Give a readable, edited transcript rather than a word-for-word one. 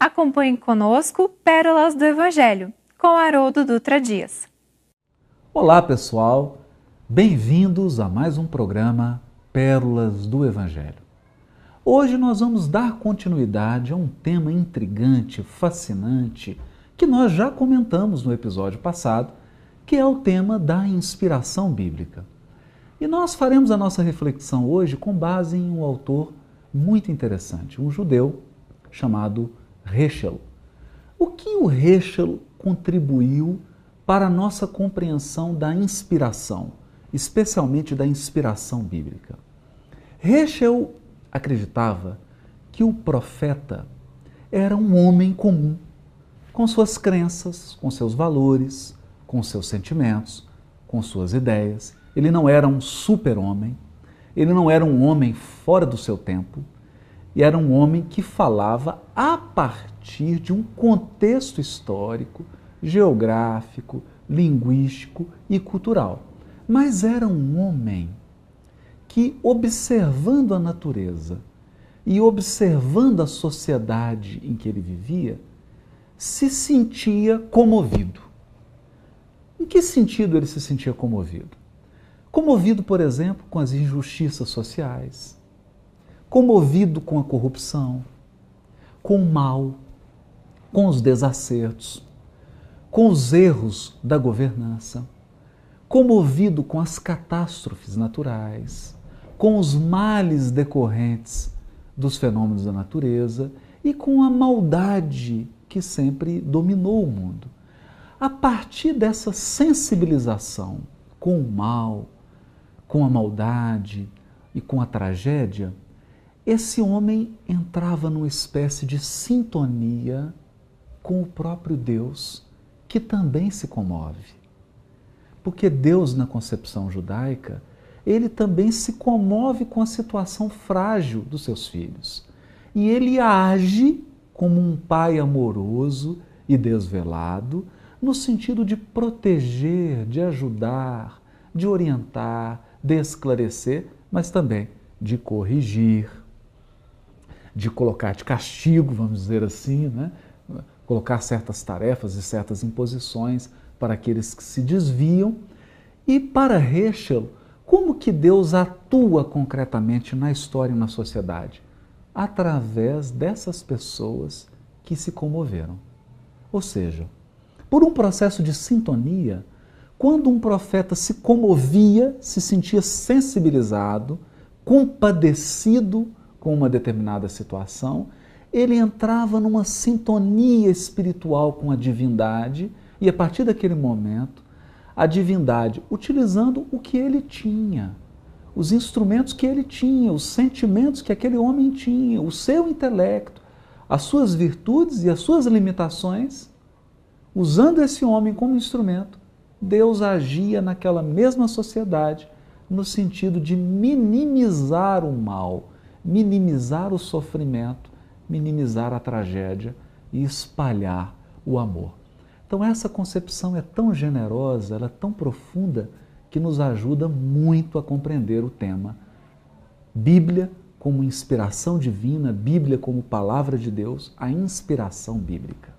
Acompanhe conosco Pérolas do Evangelho, com Haroldo Dutra Dias. Olá pessoal, bem-vindos a mais um programa Pérolas do Evangelho. Hoje nós vamos dar continuidade a um tema intrigante, fascinante, que nós já comentamos no episódio passado, que é o tema da inspiração bíblica. E nós faremos a nossa reflexão hoje com base em um autor muito interessante, um judeu chamado Heschel. O que o Heschel contribuiu para a nossa compreensão da inspiração, especialmente da inspiração bíblica? Heschel acreditava que o profeta era um homem comum, com suas crenças, com seus valores, com seus sentimentos, com suas ideias. Ele não era um super-homem, ele não era um homem fora do seu tempo, e era um homem que falava a partir de um contexto histórico, geográfico, linguístico e cultural. Mas era um homem que, observando a natureza e observando a sociedade em que ele vivia, se sentia comovido. Em que sentido ele se sentia comovido? Comovido, por exemplo, com as injustiças sociais, comovido com a corrupção, com o mal, com os desacertos, com os erros da governança, comovido com as catástrofes naturais, com os males decorrentes dos fenômenos da natureza e com a maldade que sempre dominou o mundo. A partir dessa sensibilização com o mal, com a maldade e com a tragédia, esse homem entrava numa espécie de sintonia com o próprio Deus, que também se comove. Porque Deus, na concepção judaica, ele também se comove com a situação frágil dos seus filhos. E ele age como um pai amoroso e desvelado, no sentido de proteger, de ajudar, de orientar, de esclarecer, mas também de corrigir, de colocar de castigo, vamos dizer assim, né? Colocar certas tarefas e certas imposições para aqueles que se desviam. E para Heschel, como que Deus atua concretamente na história e na sociedade? Através dessas pessoas que se comoveram. Ou seja, por um processo de sintonia, quando um profeta se comovia, se sentia sensibilizado, compadecido com uma determinada situação, ele entrava numa sintonia espiritual com a divindade e, a partir daquele momento, a divindade, utilizando o que ele tinha, os instrumentos que ele tinha, os sentimentos que aquele homem tinha, o seu intelecto, as suas virtudes e as suas limitações, usando esse homem como instrumento, Deus agia naquela mesma sociedade no sentido de minimizar o mal, minimizar o sofrimento, minimizar a tragédia e espalhar o amor. Então essa concepção é tão generosa, ela é tão profunda, que nos ajuda muito a compreender o tema Bíblia como inspiração divina, Bíblia como palavra de Deus, a inspiração bíblica.